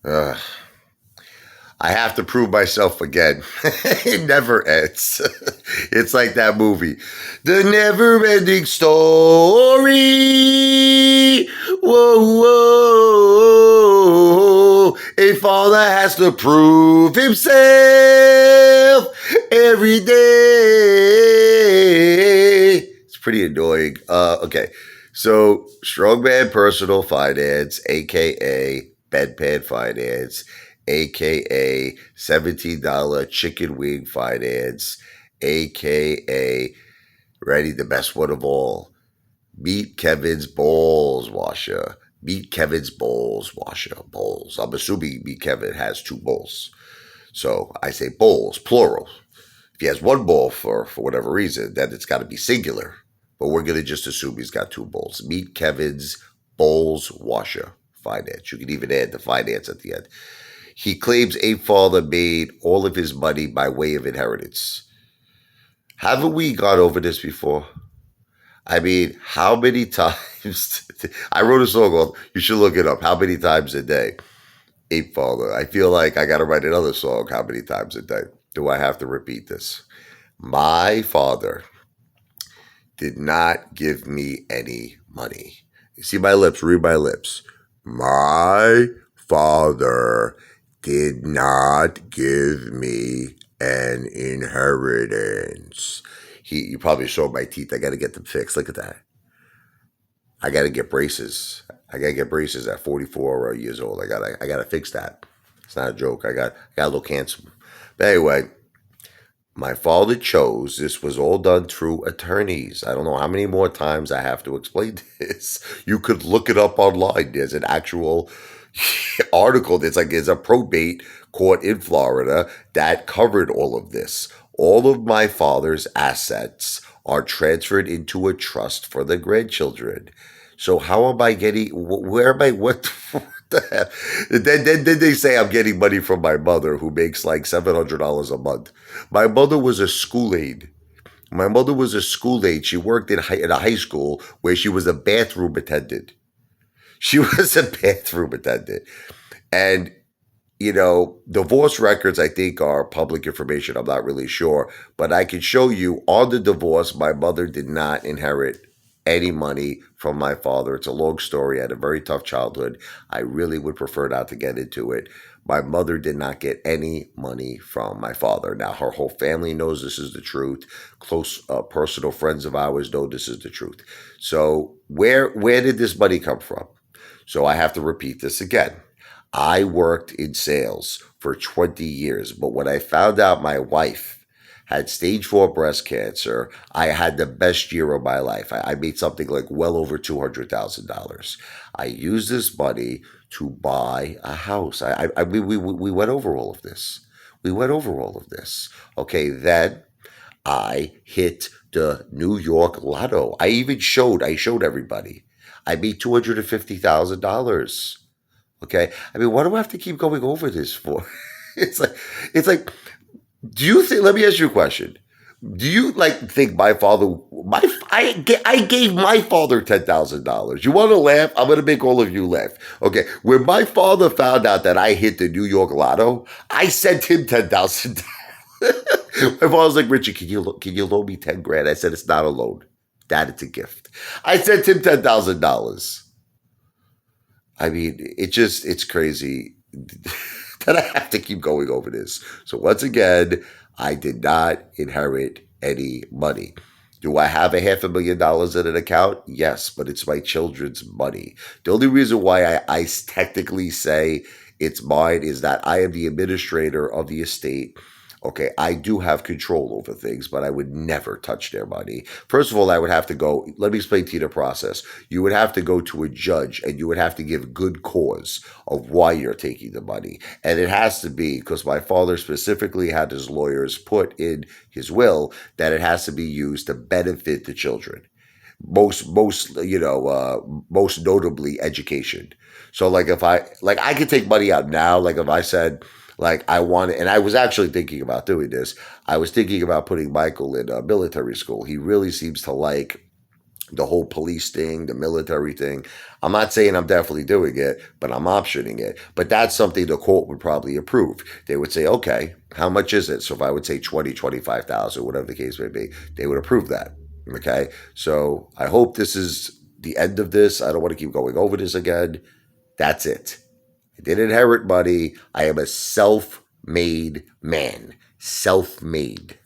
Ugh. I have to prove myself again. It never ends. It's like that movie, The Never Ending Story. Whoa, whoa. A father has to prove himself every day. It's pretty annoying. Okay. So, Strongman Personal Finance, aka Bedpan Finance, aka $17 chicken wing finance, aka ready the best one of all. Meet Kevin's balls washer. Meet Kevin's balls washer. Bowls. I'm assuming Meet Kevin has two bowls. So I say bowls, plural. If he has one bowl for whatever reason, then it's got to be singular. But we're going to just assume he's got two bowls. Meet Kevin's bowls washer finance. You can even add the finance at the end. He claims Apefather made all of his money by way of inheritance. Haven't we gone over this before? I mean, how many times? I wrote a song called, you should look it up, How Many Times a Day? Apefather. I feel like I got to write another song, How Many Times a Day? Do I have to repeat this? My father did not give me any money. You see my lips, read my lips. My father did not give me an inheritance. You probably saw my teeth. I got to get them fixed. Look at that. I got to get braces. I got to get braces at 44 years old. I got to fix that. It's not a joke. I got to look handsome. But anyway, my father chose. This was all done through attorneys. I don't know how many more times I have to explain this. You could look it up online. There's an actual article there's a probate court in Florida that covered all of this. All of my father's assets are transferred into a trust for the grandchildren. So how am I getting? Where am I? What the hell? Then they say I'm getting money from my mother, who makes like $700 a month. My mother was a school aide. My mother was a school aide. She worked in a high school where she was a bathroom attendant. She was a bathroom attendant. And, divorce records, I think, are public information. I'm not really sure. But I can show you on the divorce, my mother did not inherit any money from my father. It's a long story. I had a very tough childhood. I really would prefer not to get into it. My mother did not get any money from my father. Now, her whole family knows this is the truth. Close personal friends of ours know this is the truth. So where did this money come from? So I have to repeat this again. I worked in sales for 20 years, but when I found out my wife had stage 4 breast cancer, I had the best year of my life. I made something like well over $200,000. I used this money to buy a house. We went over all of this. We went over all of this. Okay, then I hit the New York Lotto. I showed everybody. I made $250,000. Okay. I mean, what do I have to keep going over this for? It's like, do you think, let me ask you a question. Do you think my father, I gave my father $10,000. You want to laugh? I'm going to make all of you laugh. Okay. When my father found out that I hit the New York Lotto, I sent him $10,000. My father was like, Richard, can you loan me 10 grand? I said, it's not a loan. Dad, it's a gift. I sent him $10,000. I mean, it's crazy that I have to keep going over this. So once again, I did not inherit any money. Do I have $500,000 in an account? Yes, but it's my children's money. The only reason why I technically say it's mine is that I am the administrator of the estate. Okay, I do have control over things, but I would never touch their money. First of all, I would have to go, let me explain to you the process. You would have to go to a judge and you would have to give good cause of why you're taking the money. And it has to be, because my father specifically had his lawyers put in his will, that it has to be used to benefit the children. Most notably education. So if I could take money out now, if I said, I wanted, and I was actually thinking about doing this. I was thinking about putting Michael in military school. He really seems to like the whole police thing, the military thing. I'm not saying I'm definitely doing it, but I'm optioning it. But that's something the court would probably approve. They would say, okay, how much is it? So if I would say 20, 25,000, whatever the case may be, they would approve that. Okay. So I hope this is the end of this. I don't want to keep going over this again. That's it. I didn't inherit money. I am a self made man. Self made.